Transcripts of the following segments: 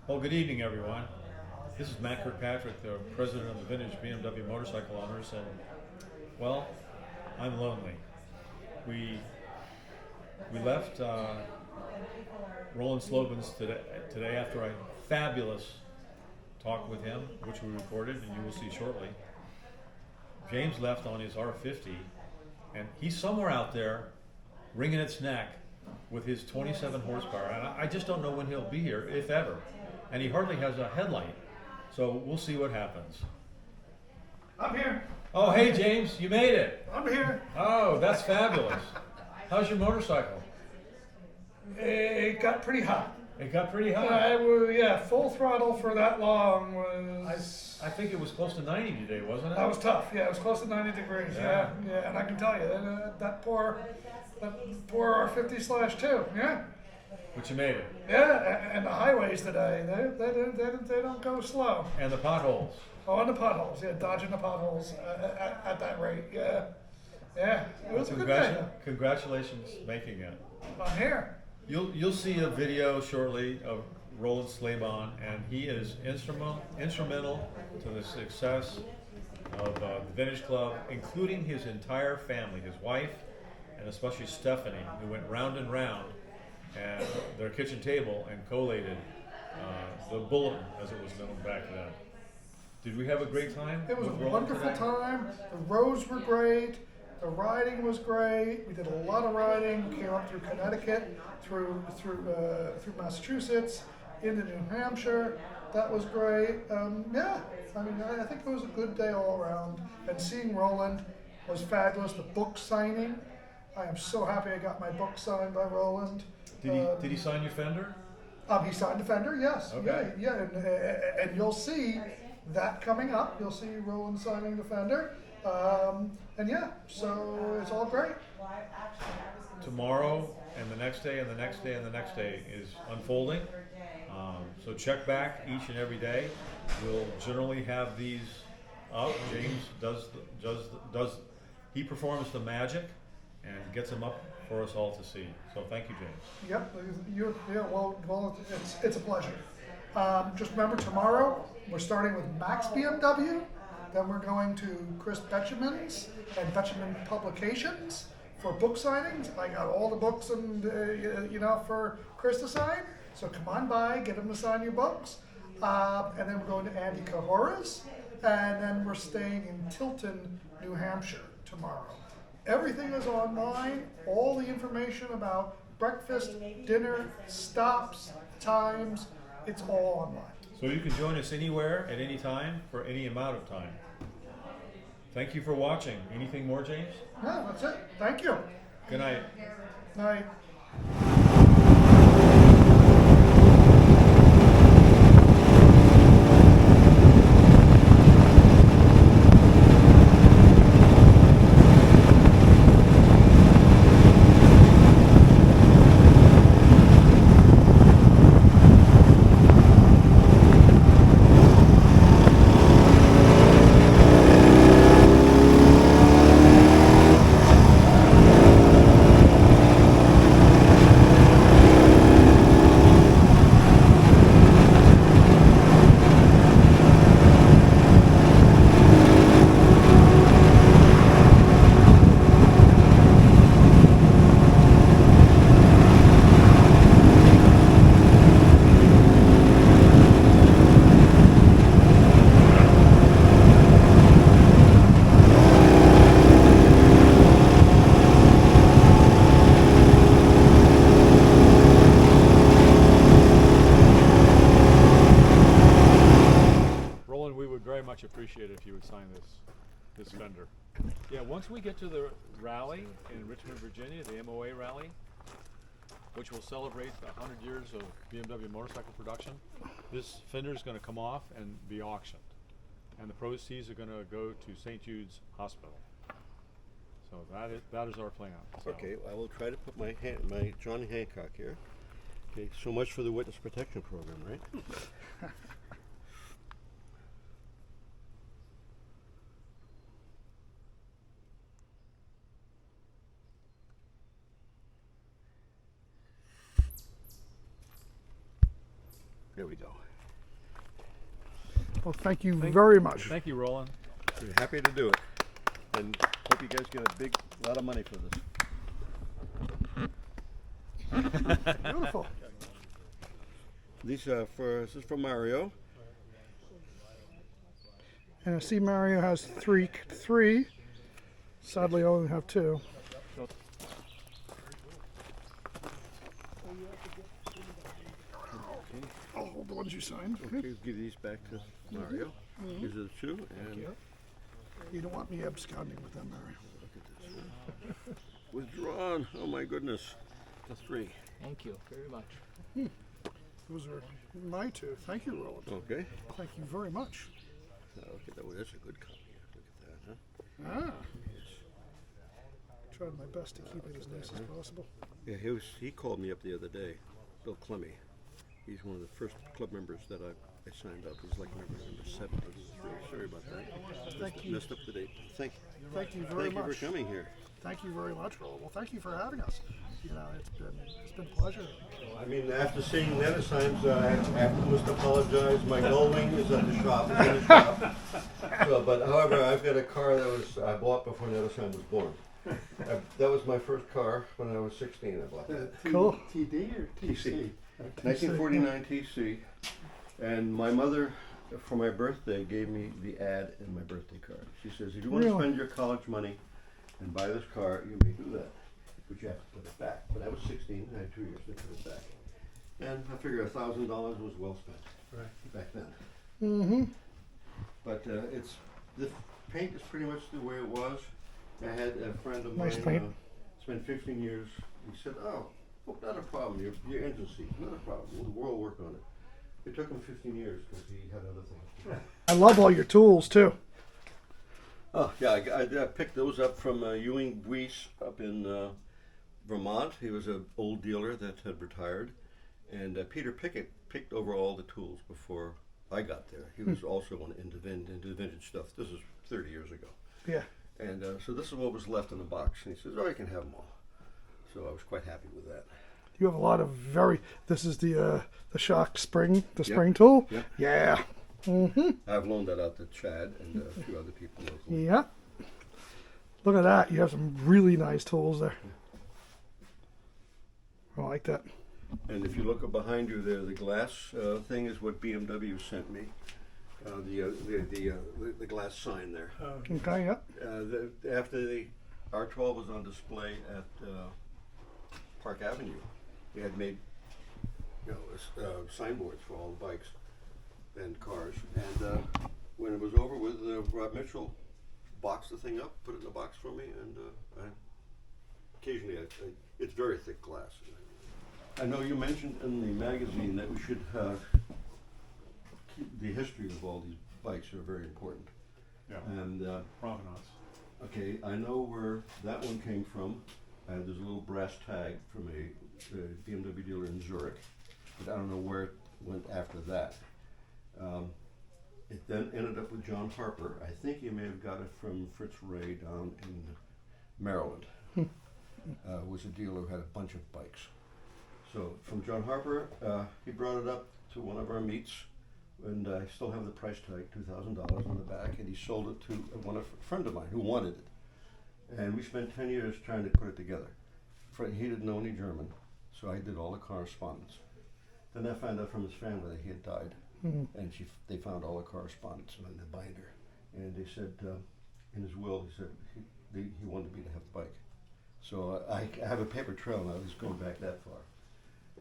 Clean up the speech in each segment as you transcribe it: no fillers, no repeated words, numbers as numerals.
Well, good evening, everyone. This is Matt Kirkpatrick, the president of the Vintage BMW Motorcycle Owners, and well, I'm lonely. We we left Roland Slabon's today after a fabulous talk with him, which we recorded, and you will see shortly. James left on his R50, and he's somewhere out there wringing its neck with his 27 horsepower. And I just don't know when he'll be here, if ever. And he hardly has a headlight. So we'll see what happens. I'm here. Oh, hey, James, you made it. I'm here. Oh, that's fabulous. How's your motorcycle? It got pretty hot. It got pretty hot. Yeah, full throttle for that long was. I think it was close to 90 today, wasn't it? That was tough. Yeah, it was close to 90 degrees. Yeah. Yeah, and I can tell you that poor R50/2. Yeah. But you made it. Yeah, and the highways today, they don't go slow. And the potholes. Oh, and the potholes. Yeah, dodging the potholes at that rate. Yeah. Yeah. It was a good day. Congratulations making it. I'm here. You'll see a video shortly of Roland Slabon, and he is instrumental to the success of the Vintage Club, including his entire family, his wife, and especially Stephanie, who went round and round at their kitchen table and collated the bulletin, as it was known back then. Did we have a great time? It was a with Roland wonderful today? time. The roads were great. The riding was great. We did a lot of riding. We came up through Connecticut, through Massachusetts, into New Hampshire. That was great. Yeah, I mean, I think it was a good day all around. And seeing Roland was fabulous. The book signing. I am so happy I got my book signed by Roland. Did he sign your fender? He signed the fender, yes. Okay. Yeah, and you'll see that coming up. You'll see Roland signing the fender. And yeah, so it's all great. Tomorrow and the next day and the next day and the next day is unfolding. So check back each and every day. We'll generally have these up. James he performs the magic and gets them up for us all to see. So thank you, James. Yep. Well, it's a pleasure. Just remember, tomorrow we're starting with Max BMW. Then we're going to Chris Betjeman's and Betjeman Publications for book signings. I got all the books and for Chris to sign. So come on by, get him to sign your books. And then we're going to Andy Cahora's, and then we're staying in Tilton, New Hampshire tomorrow. Everything is online. All the information about breakfast, dinner, stops, times, it's all online. So you can join us anywhere at any time for any amount of time. Thank you for watching. Anything more, James? No, that's it. Thank you. Good night. Night. Much appreciate it if you would sign this fender. Yeah, once we get to the rally in Richmond, Virginia, the MOA rally, which will celebrate 100 years of BMW motorcycle production, this fender is going to come off and be auctioned, and the proceeds are going to go to St. Jude's Hospital. So that is our plan. So. Okay, I will try to put my John Hancock here. Okay, so much for the witness protection program, right? There we go. Well, thank you very much. Thank you, Roland. We're happy to do it. And hope you guys get a lot of money for this. Beautiful. This is for Mario. And I see Mario has three. Sadly, I only have two. I'll hold the ones you signed. Okay, give these back to Mario. These are the two, and You don't want me absconding with them, Mario. look at this. Withdrawn. Oh my goodness. The three. Thank you very much. Those are my two. Thank you, Roland. Okay. Thank you very much. Okay, that's a good copy. Look at that, huh? Tried my best to keep it as nice as possible. Yeah, he called me up the other day, Bill Clemmy. He's one of the first club members that I signed up. He's like member 70. Sorry about that. Thank you. Messed up the date. Thank Thank you very much. you for coming here. Thank you very much, Roland. Well, thank you for having us. You know, it's been a pleasure. I mean, after seeing that at times, I must apologize. My Gullwing is at the shop. It's in the shop. So, but however, I've got a car that I bought before the other son was born. That was my first car when I was 16. I bought that. Cool. TD or TC? 1949 TC. And my mother, for my birthday, gave me the ad in my birthday card. She says, if you want to Really? spend your college money and buy this car, you may do that. But you have to put it back. But I was 16, I had 2 years to put it back. And I figure $1,000 was well spent back then. Mm-hmm. But the paint is pretty much the way it was. I had a friend of Nice mine paint. spent 15 years. He said, "Oh, not a problem. Your engine seat, not a problem. We'll work on it." It took him 15 years because he had other things to do. I love all your tools too. Oh yeah, I picked those up from Ewing Weiss up in Vermont. He was an old dealer that had retired, and Peter Pickett picked over all the tools before I got there. He was also into vintage stuff. This is 30 years ago. Yeah. And so this is what was left in the box. And he says, "Oh, you can have them all." So I was quite happy with that. You have a lot of this is the shock spring, the Yep. spring tool. Yep. Yeah. Mm-hmm. I've loaned that out to Chad and a few other people locally. Yeah. Look at that. You have some really nice tools there. I like that. And if you look up behind you there, the glass thing is what BMW sent me. The glass sign there. Okay, yeah. After the R12 was on display at Park Avenue, we had made signboards for all the bikes and cars. And when it was over with, Rob Mitchell boxed the thing up, put it in a box for me, and occasionally it's very thick glass. I know you mentioned in the magazine that we should keep the history of all these bikes are very important. Yeah. And Provenance. okay, I know where that one came from. There's a little brass tag from a BMW dealer in Zurich, but I don't know where it went after that. It then ended up with John Harper. I think he may have got it from Fritz Ray down in Maryland. Was a dealer who had a bunch of bikes. So from John Harper, he brought it up to one of our meets, and I still have the price tag, $2,000 on the back, and he sold it to a friend of mine who wanted it. And we spent 10 years trying to put it together. He didn't know any German, so I did all the correspondence. Then I found out from his family that he had died, and they found all the correspondence in the binder. And they said, in his will, he said he wanted me to have the bike. So I have a paper trail now, just going back that far.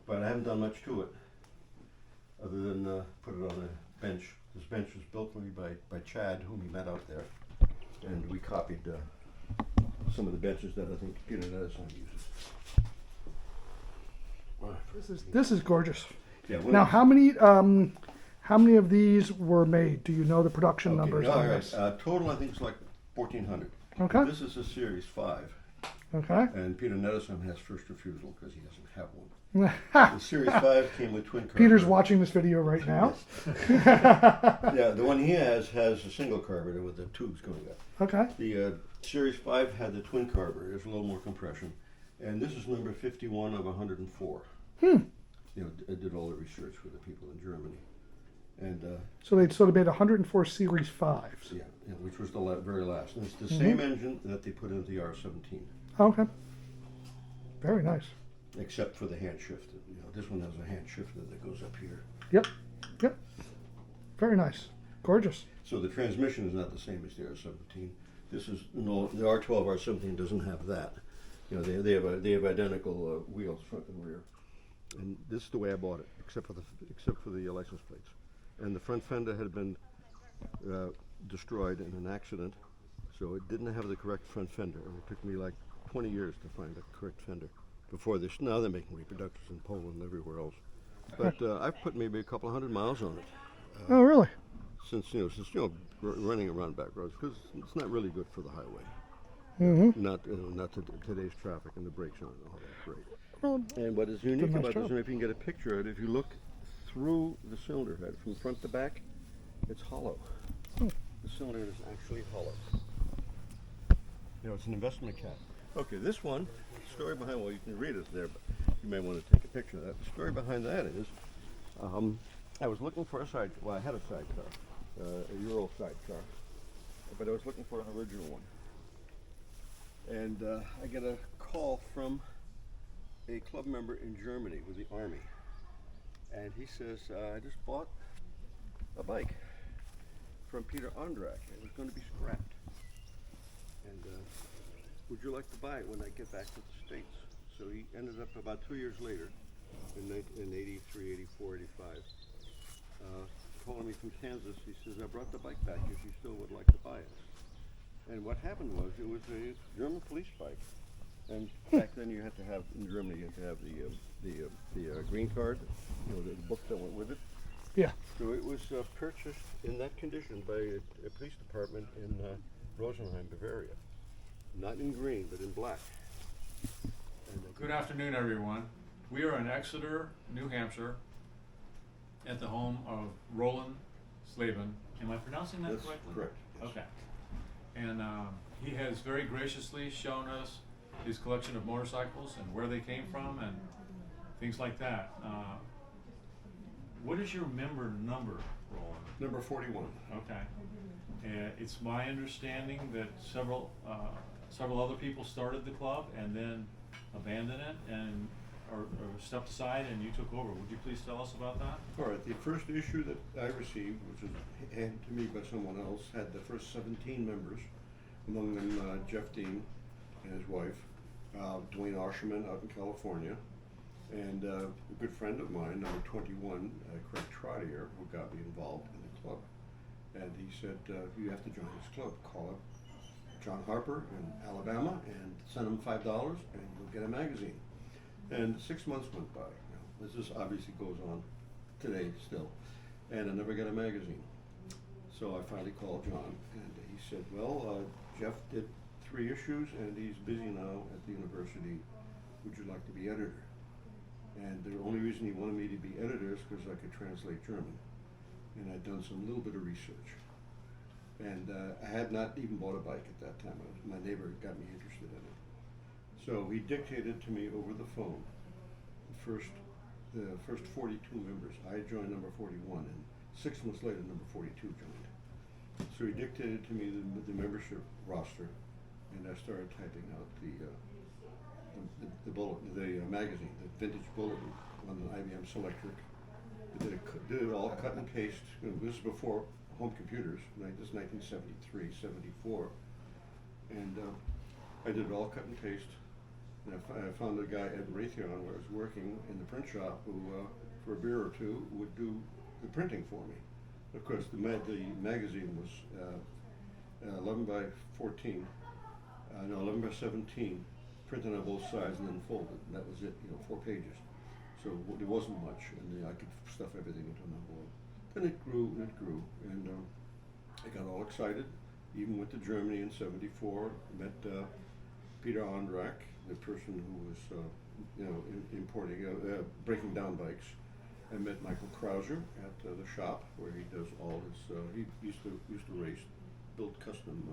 But I haven't done much to it, other than put it on a bench. This bench was built for me by Chad, whom he met out there, and we copied some of the benches that I think Peter Edison uses. This is gorgeous. Yeah, Now, how many of these were made? Do you know the production numbers all on right. this? Total, I think it's like 1,400. Okay. This is a Series 5, Okay. and Peter Nedison has first refusal because he doesn't have one. The Series 5 came with twin carburetor. Peter's watching this video right now. Yeah, the one he has a single carburetor with the tubes going up. Okay. The Series 5 had the twin carburetor. There's a little more compression. And this is number 51 of 104. You know, I did all the research with the people in Germany. And So they made 104 Series 5s. yeah, which was the very last. And it's the same engine that they put into the R17, Okay. Very nice. except for the hand shift. You know, this one has a hand shifter that goes up here. Yep. Yep. Very nice. Gorgeous. So the transmission is not the same as the R17. This is no, the R12, R17 doesn't have that. You know, they have identical wheels, front and rear. And this is the way I bought it, except for the license plates. And the front fender had been destroyed in an accident, so it didn't have the correct front fender. And it took me like 20 years to find the correct fender. Before this, now they're making reproductions in Poland and everywhere else. But I've put maybe a couple of $100 miles on it. Oh, really? Since running around back roads, because it's not really good for the highway. Mm-hmm. Not today's traffic, and the brakes aren't all that great. Well, And what is unique nice about job. this, and if you can get a picture of it, if you look through the cylinder head from front to back, it's hollow. Hmm. The cylinder is actually hollow. You know, it's an investment cap. Okay, this one, the story behind, well, you can read it there, but you may want to take a picture of that. The story behind that is, I was looking for a I had a sidecar, a Euro sidecar, but I was looking for an original one. And I get a call from a club member in Germany with the Army. And he says, I just bought a bike from Peter Ondrak. It was going to be scrapped. And would you like to buy it when I get back to the States? So he ended up about 2 years later, in 83, 84, 85, calling me from Kansas. He says, I brought the bike back if you still would like to buy it. And what happened was, it was a German police bike. And back then you had to have, in Germany, you had to have the green card, you know, the book that went with it. yeah. So it was purchased in that condition by a police department in Rosenheim, Bavaria. Not in green, but in black. And Good afternoon, everyone. We are in Exeter, New Hampshire, at the home of Roland Slabon. Am I pronouncing that That's correctly? correct, yes. Okay. And he has very graciously shown us his collection of motorcycles and where they came from and things like that. What is your member number, Roland? Number 41. Okay. It's my understanding that several other people started the club and then abandoned it and or stepped aside, and you took over. Would you please tell us about that? All right, the first issue that I received, which was handed to me by someone else, had the first 17 members, among them Jeff Dean and his wife, Dwayne Arsherman out in California, and a good friend of mine, number 21, Craig Trottier, who got me involved in the club. And he said, you have to join this club. Call up John Harper in Alabama and send him $5 and you'll get a magazine. And 6 months went by. You know, this obviously goes on today still. And I never got a magazine. So I finally called John and he said, well, Jeff did 3 issues and he's busy now at the university. Would you like to be editor? And the only reason he wanted me to be editor is because I could translate German. And I'd done some little bit of research. And I had not even bought a bike at that time. My neighbor got me interested in it. So he dictated to me over the phone the first 42 members. I joined number 41, and 6 months later, number 42 joined. So he dictated to me the membership roster, and I started typing out the magazine, the Vintage Bulletin on the IBM Selectric. Did it all cut and paste. You know, this is before home computers. This is 1973, 74, and I did it all cut and paste. And I found a guy at Raytheon where I was working in the print shop who, for a beer or two, would do the printing for me. Of course, the magazine was 11 by 14, 11 by 17, printed on both sides and then folded. And that was it, 4 pages. So there wasn't much, and I could stuff everything into an envelope. Then it grew and it grew, and I got all excited. Even went to Germany in '74. Met Peter Ondrak, the person who was, importing, breaking down bikes. I met Michael Krauser at the shop where he does all his. He used to race, build custom.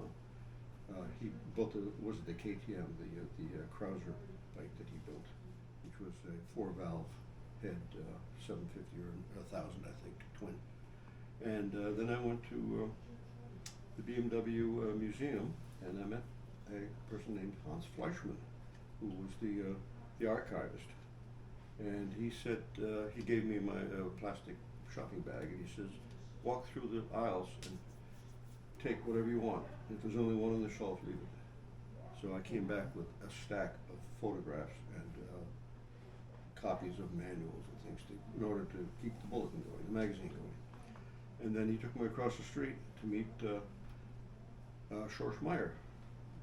He built the KTM, the Krauser bike that he built, which was a 4-valve head 750 or 1000, I think, twin. And then I went to the BMW Museum, and I met a person named Hans Fleischmann, who was the archivist. And he said, he gave me my plastic shopping bag, and he says, walk through the aisles and take whatever you want. If there's only one on the shelf, leave it. So I came back with a stack of photographs and copies of manuals and things in order to keep the bulletin going, the magazine going. And then he took me across the street to meet Schorsch Meyer,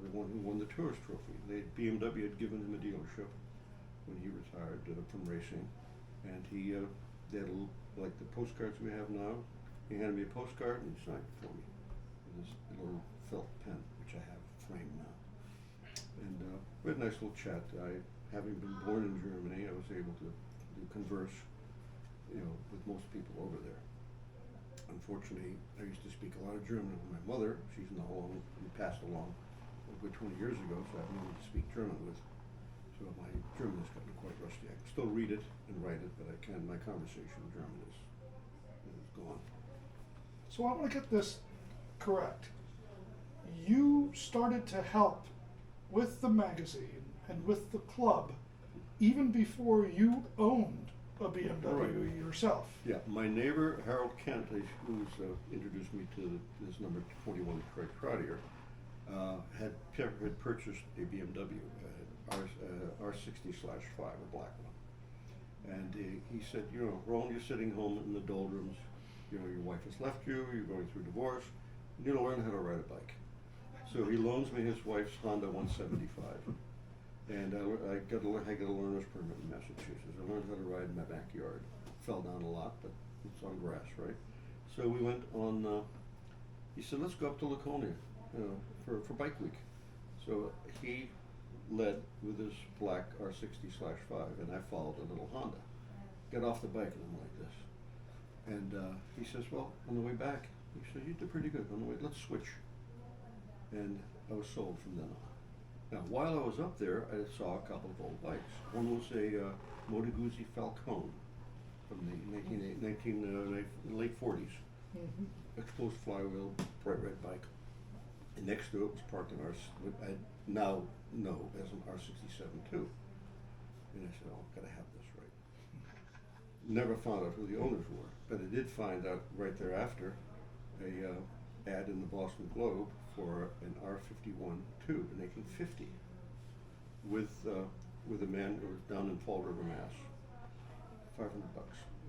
the one who won the Tourist Trophy. BMW had given him a dealership when he retired from racing, and he they had like the postcards we have now. He handed me a postcard and he signed it for me with his little felt pen, which I have framed now. And we had a nice little chat. Having been born in Germany, I was able to converse, with most people over there. Unfortunately, I used to speak a lot of German with my mother. She's now passed along a good 20 years ago, so I have no one to speak German with. So my German has gotten quite rusty. I can still read it and write it, but my conversation in German is gone. So I want to get this correct. You started to help with the magazine and with the club even before you owned a BMW yourself. Yeah, my neighbor Harold Kent, who's introduced me to this number 21 Craig Crowdier, had purchased a BMW R60/5, a black one, and he said, Roland, you're sitting home in the doldrums. Your wife has left you. You're going through divorce. You need to learn how to ride a bike. So he loans me his wife's Honda 175. And I got a learner's permit in Massachusetts. I learned how to ride in my backyard. Fell down a lot, but it's on grass, right? So we went on, he said, let's go up to Laconia, for Bike Week. So he led with his black R60/5, and I followed a little Honda. Got off the bike, and I'm like this. And he says, well, on the way back, he said, you did pretty good. On the way, let's switch. And I was sold from then on. Now, while I was up there, I saw a couple of old bikes. One was a Moto Guzzi Falcone from the late 40s. Mm-hmm. Exposed flywheel, bright red bike. And next to it was parked an what I now know as an R67 II. And I said, oh, I've got to have this right. Never found out who the owners were, but I did find out right thereafter a ad in the Boston Globe for an R51 II in 1850 with a man who was down in Fall River, Mass. $500.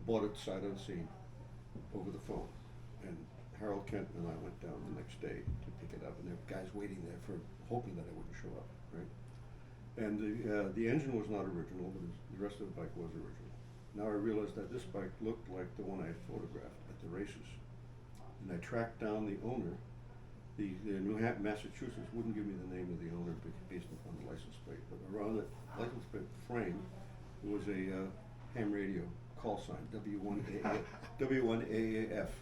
Bought it sight unseen over the phone, and Harold Kent and I went down the next day to pick it up, and there were guys waiting there hoping that I wouldn't show up, right? And the engine was not original, but the rest of the bike was original. Now I realized that this bike looked like the one I had photographed at the races, and I tracked down the owner. The New Hampshire, Massachusetts wouldn't give me the name of the owner based upon the license plate, but around the license plate frame was a ham radio call sign, W1AAF.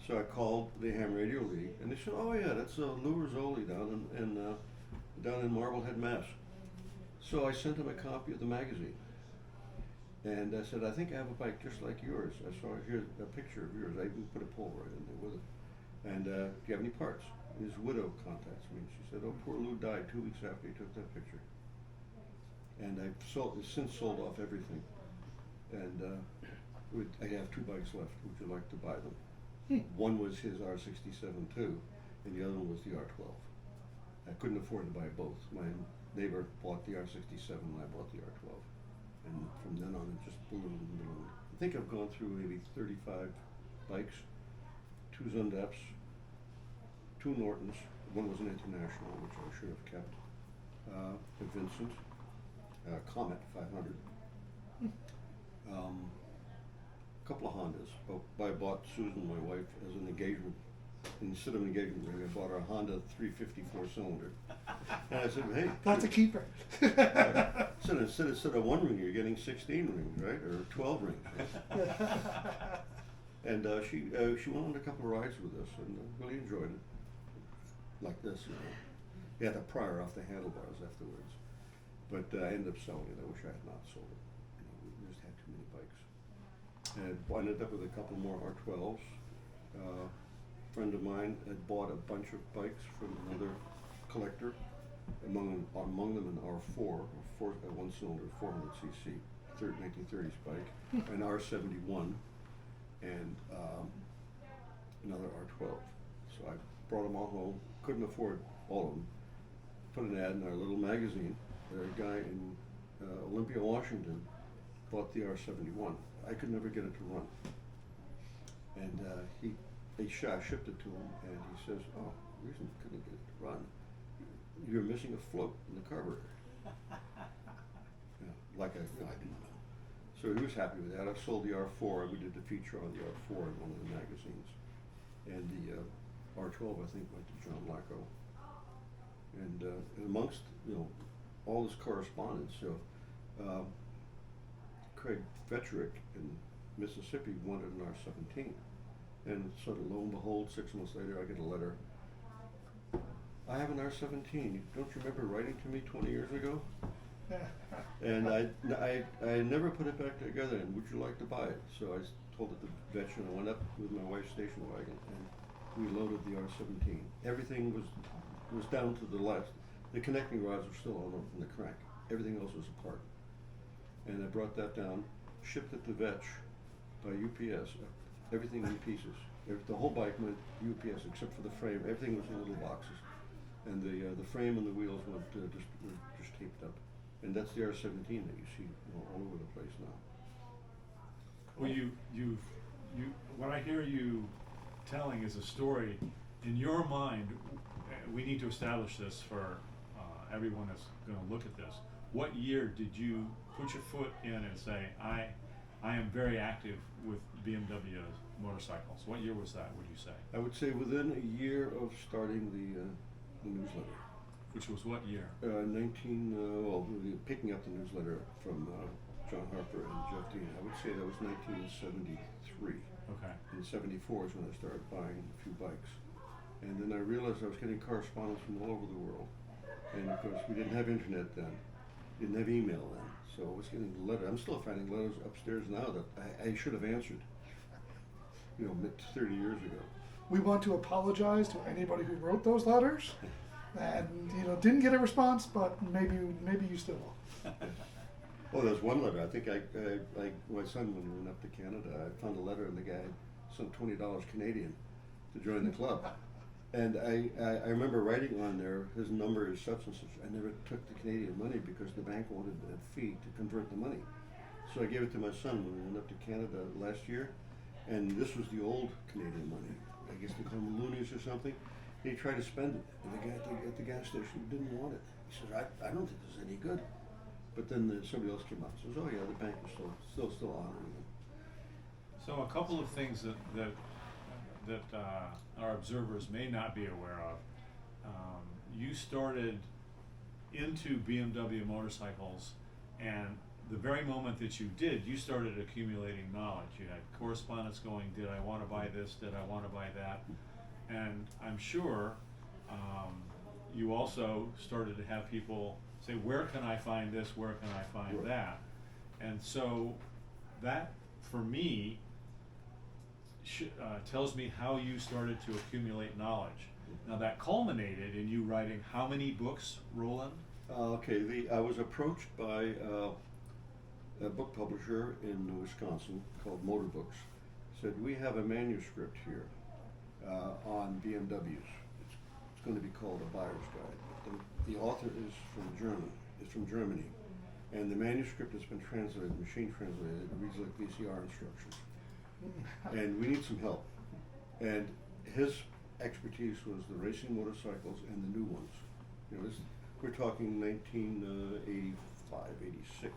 So I called the ham radio league, and they said, "Oh yeah, that's Lou Rizzoli down in Marblehead, Mass." So I sent him a copy of the magazine, and I said, "I think I have a bike just like yours. I saw here a picture of yours. I even put a Polaroid in there with it. And do you have any parts?" His widow contacts me. She said, "Oh, poor Lou died 2 weeks after he took that picture." And I've since sold off everything. And I have 2 bikes left. Would you like to buy them? One was his R67 II, and the other one was the R12. I couldn't afford to buy both. My neighbor bought the R67, and I bought the R12. And from then on, it just ballooned and ballooned. I think I've gone through maybe 35 bikes, 2 Zundeps, 2 Nortons. One was an International, which I should have kept. A Vincent, Comet 500. A couple of Hondas. I bought Susan, my wife, as an engagement. Instead of an engagement ring, I bought her a Honda 350 4-cylinder. And I said, "Hey, That's a keeper. so instead of 1 ring, you're getting 16 rings, right? Or 12 rings." And she went on a couple of rides with us and really enjoyed it. Like this, You had to pry her off the handlebars afterwards. But I ended up selling it. I wish I had not sold it. We just had too many bikes. And I ended up with a couple more R12s. friend of mine had bought a bunch of bikes from another collector, among them an R4, a one-cylinder 400cc 1930s bike, an R71, and another R12. So I brought them all home. Couldn't afford all of them. Put an ad in our little magazine. A guy in Olympia, Washington, bought the R71. I could never get it to run, and I shipped it to him, and he says, "Oh, the reason I couldn't get it to run, you're missing a float in the carburetor." I didn't know. So he was happy with that. I sold the R4, and we did the feature on the R4 in one of the magazines, and the R12 I think went to John Lacko, and amongst all this correspondence, Craig Vetrick in Mississippi wanted an R17. And sort of lo and behold, 6 months later, I get a letter. "I have an R17. Don't you remember writing to me 20 years ago?" And I never put it back together, and would you like to buy it? So I told it to Vetch, and I went up with my wife's station wagon, and we loaded the R17. Everything was down to the last. The connecting rods were still on the crank. Everything else was apart. And I brought that down, shipped it to Vetch by UPS, everything in pieces. The whole bike went UPS except for the frame. Everything was in little boxes, and the frame and the wheels were just taped up. And that's the R17 that you see all over the place now. Well, you what I hear you telling is a story. In your mind, we need to establish this for everyone that's going to look at this. What year did you put your foot in and say, I am very active with BMW motorcycles? What year was that, would you say? I would say within a year of starting the newsletter. Which was what year? Picking up the newsletter from John Harper and Jeff Dean. I would say that was 1973. Okay. In 74 is when I started buying a few bikes. And then I realized I was getting correspondence from all over the world. And of course, we didn't have internet then. Didn't have email then. So I was getting letters. I'm still finding letters upstairs now that I should have answered, 30 years ago. We want to apologize to anybody who wrote those letters, and didn't get a response, but maybe you still will. Well, there's one letter. I think my son, when we went up to Canada, I found a letter, and the guy sent $20 Canadian to join the club. And I remember writing on there, his number is such and such. I never took the Canadian money because the bank wanted a fee to convert the money. So I gave it to my son when we went up to Canada last year, and this was the old Canadian money. I guess they call them loonies or something. He tried to spend it, and the guy at the gas station didn't want it. He said, I don't think this is any good. But then somebody else came out and says, oh yeah, the bank is still honoring them. So a couple of things that our observers may not be aware of. You started into BMW motorcycles, and the very moment that you did, you started accumulating knowledge. You had correspondence going, did I want to buy this, did I want to buy that? And I'm sure you also started to have people say, where can I find this, where can I find that? And so that, for me, tells me how you started to accumulate knowledge. Now that culminated in you writing how many books, Roland? I was approached by a book publisher in Wisconsin called Motor Books. Said, we have a manuscript here on BMWs. It's going to be called a buyer's guide. The author is from Germany, and the manuscript has been translated, machine translated. It reads like VCR instructions. And we need some help. And his expertise was the racing motorcycles and the new ones. We're talking 1985, 86.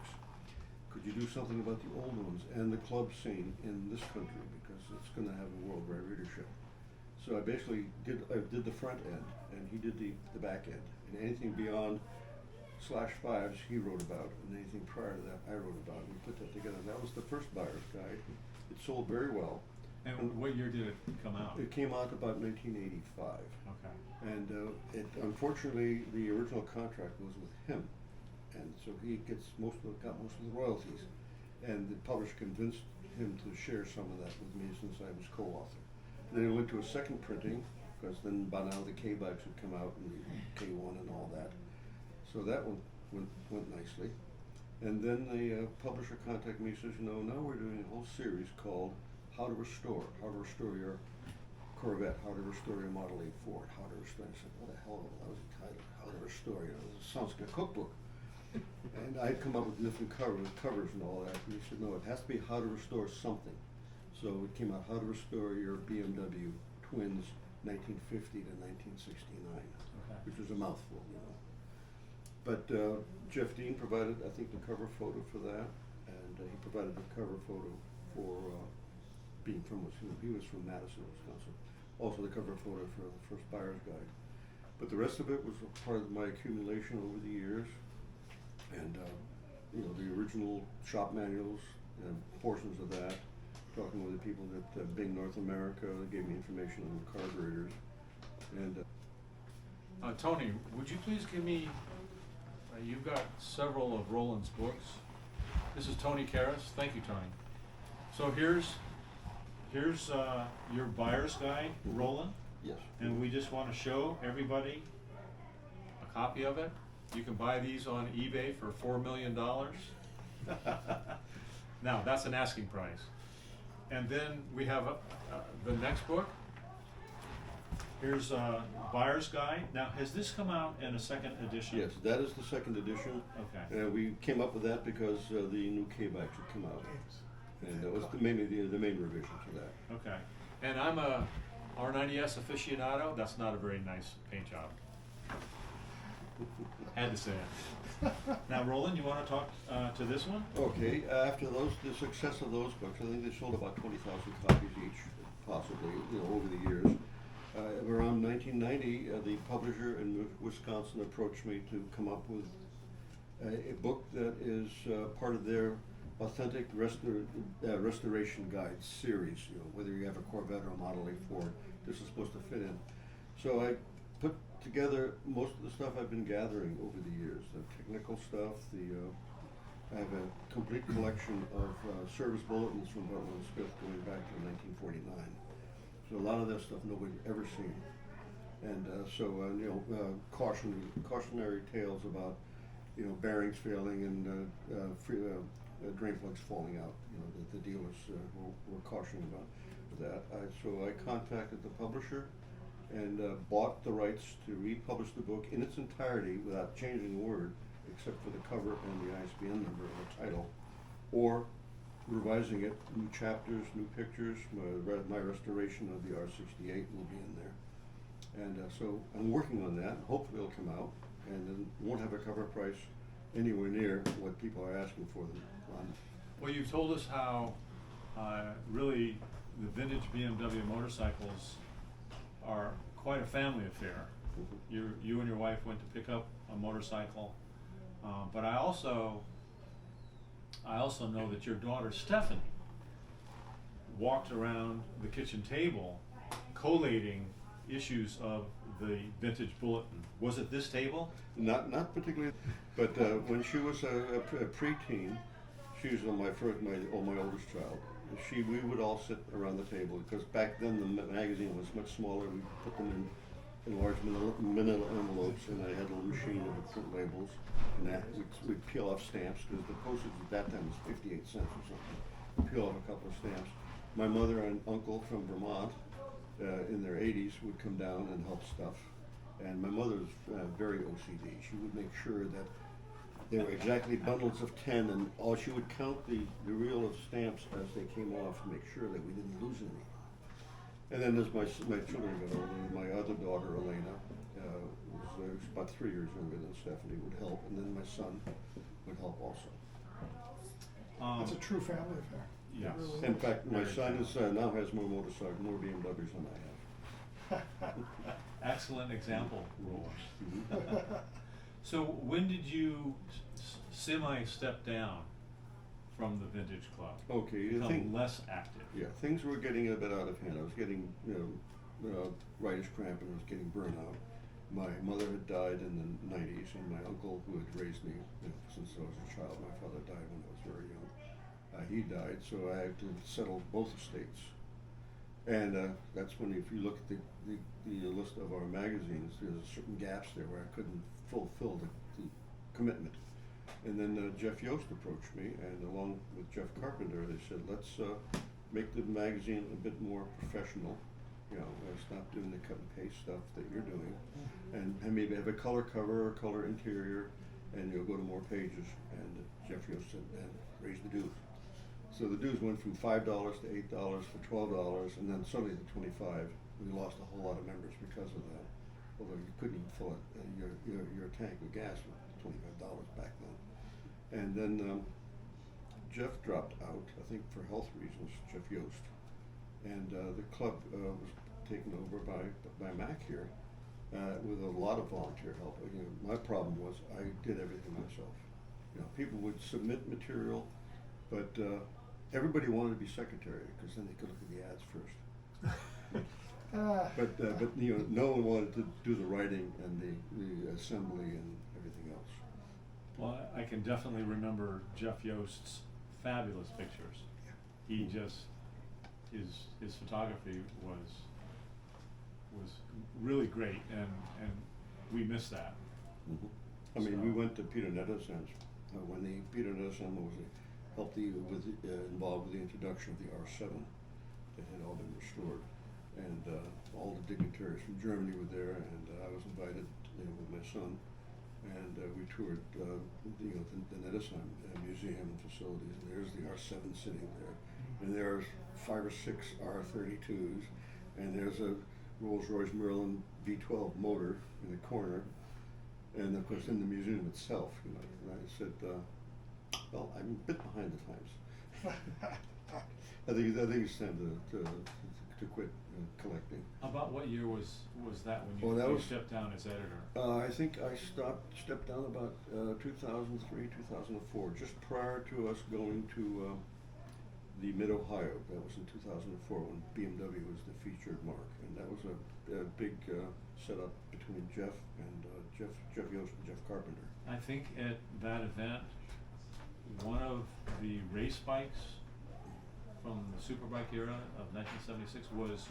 Could you do something about the old ones and the club scene in this country, because it's going to have a worldwide readership? So I basically did the front end, and he did the back end. And anything beyond /5s he wrote about, and anything prior to that I wrote about. We put that together. That was the first buyer's guide. It sold very well. And what year did it come out? It came out about 1985. Okay. And unfortunately, the original contract was with him, and so he got most of the royalties. And the publisher convinced him to share some of that with me since I was co-author. Then it went to a second printing, because then by now the K-bikes had come out and the K1 and all that. So that one went nicely. And then the publisher contacted me and says, now we're doing a whole series called How to Restore your Corvette, How to Restore your Model 8 Ford, How to Restore. I said, what the hell, that was a title, How to Restore, it sounds like a cookbook. And I'd come up with different covers and all that, and he said, no, it has to be How to Restore something. So it came out, How to Restore Your BMW Twins 1950 to 1969, which was a mouthful, But Jeff Dean provided, I think, the cover photo for that, and he provided the cover photo for being from he was from Madison, Wisconsin. Also the cover photo for the first buyer's guide. But the rest of it was a part of my accumulation over the years, and the original shop manuals and portions of that. Talking with the people at Bing North America, they gave me information on the carburetors, and. Tony, would you please give me, you've got several of Roland's books. This is Tony Karras. Thank you, Tony. So here's your buyer's guide, Roland. Yes. And we just want to show everybody a copy of it. You can buy these on eBay for $4 million. Now, that's an asking price. And then we have the next book. Here's a buyer's guide. Now, has this come out in a second edition? Yes, that is the second edition. Okay. We came up with that because the new K-bikes had come out, and that was mainly the main revision to that. Okay. And I'm a R90S aficionado. That's not a very nice paint job. Had to say it. Now, Roland, you want to talk to this one? Okay. After the success of those books, I think they sold about 20,000 copies each, possibly, over the years. Around 1990, the publisher in Wisconsin approached me to come up with a book that is part of their authentic restoration guide series. Whether you have a Corvette or a Model 8 Ford, this is supposed to fit in. So I put together most of the stuff I've been gathering over the years, the technical stuff. I have a complete collection of service bulletins from Butler and Smith going back to 1949. So a lot of that stuff nobody's ever seen, and cautionary tales about bearings failing and drain plugs falling out. That the dealers were cautioning about that. So I contacted the publisher and bought the rights to republish the book in its entirety without changing a word, except for the cover and the ISBN number and the title, or revising it, new chapters, new pictures. My restoration of the R68 will be in there, and so I'm working on that. Hopefully it'll come out, and then won't have a cover price anywhere near what people are asking for them on. Well, you've told us how really the vintage BMW motorcycles are quite a family affair. Mm-hmm. You and your wife went to pick up a motorcycle, but I also know that your daughter Stephanie walked around the kitchen table collating issues of the Vintage Bulletin. Was it this table? Not particularly, but when she was a preteen, she was my oldest child. We would all sit around the table, because back then the magazine was much smaller. We put them in large manila envelopes, and I had a little machine that would print labels, and we'd peel off stamps, because the postage at that time was 58 cents or something. We'd peel off a couple of stamps. My mother and uncle from Vermont, in their 80s, would come down and help stuff. And my mother was very OCD. She would make sure that they were exactly bundles of 10, and she would count the reel of stamps as they came off to make sure that we didn't lose any. And then as my children got older, my other daughter, Elena, was about 3 years younger than Stephanie, would help, and then my son would help also. It's a true family affair. Yes. Really In is. fact, my son now has more motorcycles, more BMWs than I have. Excellent example, Roland. Mhm. So when did you semi-step down from the Vintage Club? Okay, Become less active? Yeah, things were getting a bit out of hand. I was getting, writer's cramp, and I was getting burnout. My mother had died in the 90s, and my uncle, who had raised me since I was a child, my father died when I was very young. He died, so I had to settle both estates. And that's when, if you look at the list of our magazines, there's certain gaps there where I couldn't fulfill the commitment. And then Jeff Yost approached me, and along with Jeff Carpenter, they said, let's make the magazine a bit more professional. You know, stop doing the cut and paste stuff that you're doing, and maybe have a color cover or color interior, and you'll go to more pages. And Jeff Yost said, and raise the dues. So the dues went from $5 to $8 to $12, and then suddenly to $25. We lost a whole lot of members because of that. Although you couldn't even fill it, your tank of gas was $25 back then. And then Jeff dropped out, I think for health reasons, Jeff Yost, and the club was taken over by Mac here with a lot of volunteer help. You know, my problem was I did everything myself. You know, people would submit material, but everybody wanted to be secretary because then they could look at the ads first. But you know, no one wanted to do the writing and the assembly and everything else. Well, I can definitely remember Jeff Yost's fabulous pictures. He just, his photography was really great, and we miss that. Mm-hmm. I mean, So- we went to Peter Nettesheim's when Peter Nettesheim was involved with the introduction of the R7 that had all been restored, and all the dignitaries from Germany were there, and I was invited with my son, and we toured the Nettesheim museum and facilities, and there's the R7 sitting there, and there's 5 or 6 R32s, and there's a Rolls-Royce Merlin V12 motor in the corner, and of course in the museum itself, you know. And I said, well, I'm a bit behind the times. I think it's time to quit collecting. About what year was that when Oh, that you was- stepped down as editor? I think I stepped down about 2003, 2004, just prior to us going to the Mid-Ohio. That was in 2004 when BMW was the featured marque, and that was a big setup between Jeff Yost and Jeff Carpenter. I think at that event, one of the race bikes from the Superbike era of 1976 was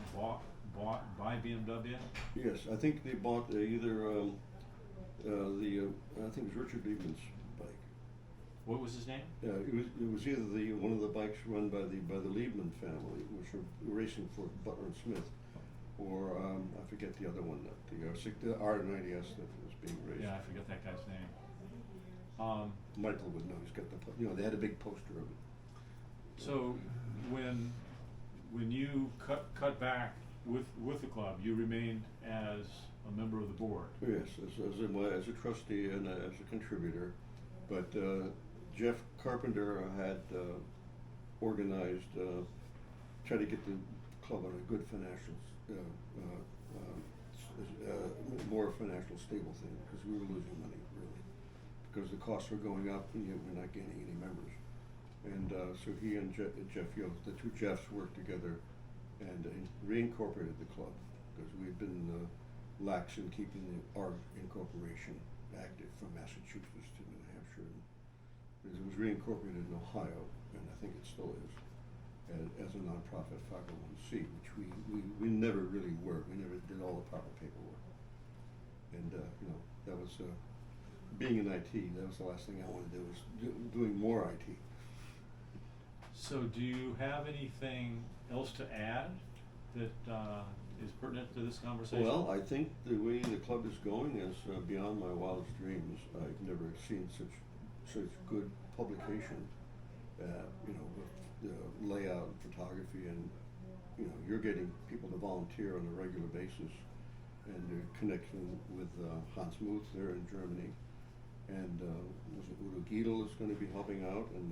bought by BMW. Yes, I think they bought either I think it was Richard Liebman's bike. What was his name? It was either one of the bikes run by the Liebman family, which were racing for Butler and Smith, or I forget the other one, the R90S that was being raced. Yeah, I forget that guy's name. Michael would know. He's got they had a big poster of it. So when you cut back with the club, you remained as a member of the board. Yes, as a trustee and as a contributor, but Jeff Carpenter had organized, tried to get the club on a good financial, more financial stable thing, because we were losing money really, because the costs were going up and yet we're not gaining any members. And so he and Jeff Yost, the two Jeffs, worked together and reincorporated the club, because we had been lax in keeping our incorporation active from Massachusetts to New Hampshire. Because it was reincorporated in Ohio, and I think it still is, as a nonprofit 501c, which we never really were. We never did all the proper paperwork. And that was being in IT. That was the last thing I wanted to do, was doing more IT. So do you have anything else to add that is pertinent to this conversation? Well, I think the way the club is going is beyond my wildest dreams. I've never seen such good publication, with the layout and photography, and you're getting people to volunteer on a regular basis, and they're connecting with Hans Muth there in Germany, and was it Udo Giedel is going to be helping out, and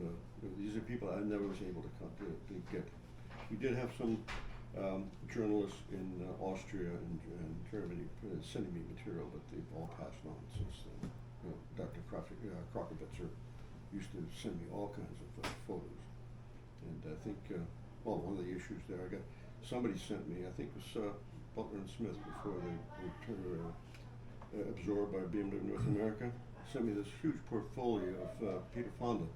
these are people I never was able to get. We did have some journalists in Austria and Germany sending me material, but they've all passed on since then. Dr. Krokowitzer used to send me all kinds of photos, and I think one of the issues there, somebody sent me, I think it was Butler and Smith, before they were absorbed by BMW North America, sent me this huge portfolio of Peter Fonda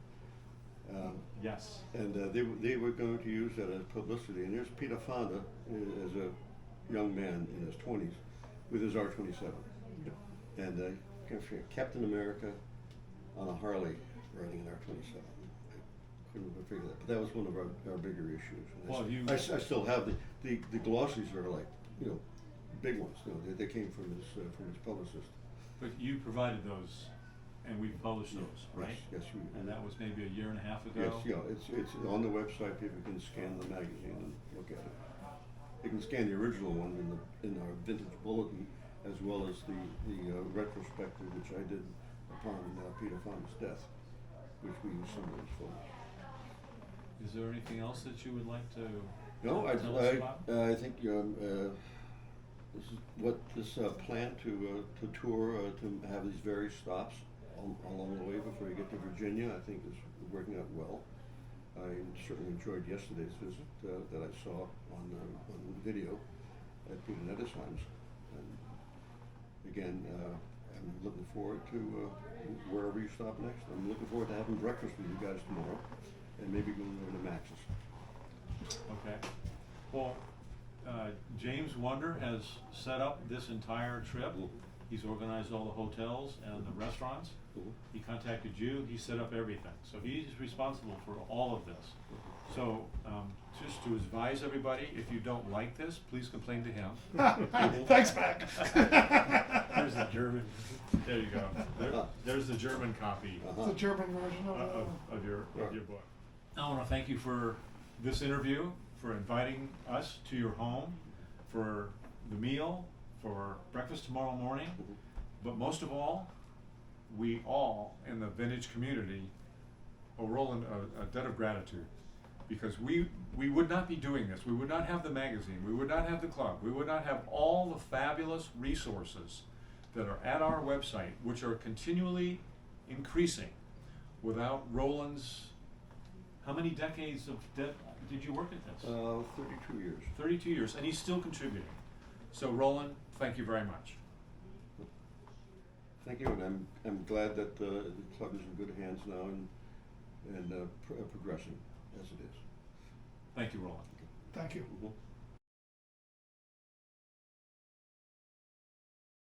Yes. And they were going to use that as publicity. And here's Peter Fonda as a young man in his 20s with his R27. And Captain America on a Harley riding an R27. I couldn't have figured that. But that was one of our bigger issues. And Well, I still have the glossies are like, big ones. They came from his publicist. But you provided those, and we published those, right? Yes, we. And that was maybe a year and a half ago? Yes, it's on the website. People can scan the magazine and look at it. You can scan the original one in our vintage bulletin, as well as the retrospective, which I did upon Peter Fonda's death, which we use some of those photos. Is there anything else that you would like to No, tell us about? I think this is what this plan to tour to have these various stops along the way before you get to Virginia, I think is working out well. I certainly enjoyed yesterday's visit that I saw on video at Peter Nettesheim's. And again, I'm looking forward to wherever you stop next. I'm looking forward to having breakfast with you guys tomorrow, and maybe going over to Max's. Okay. Well, James Wonder has set up this entire trip. He's organized all the hotels and the restaurants. He contacted you, he set up everything. So he's responsible for all of this. So just to advise everybody, if you don't like this, please complain to him. Thanks, Mac. There's the German. There you go. There's the German copy It's a German version of your book. I want to thank you for this interview, for inviting us to your home, for the meal, for breakfast tomorrow morning, but most of all, we all in the vintage community owe Roland a debt of gratitude, because we would not be doing this. We would not have the magazine. We would not have the club. We would not have all the fabulous resources that are at our website, which are continually increasing, without Roland's. How many decades of did you work at this? 32 years. 32 years, and he's still contributing. So Roland, thank you very much. Thank you, and I'm glad that the club is in good hands now and progressing as it is. Thank you, Roland. Thank you. Mhm.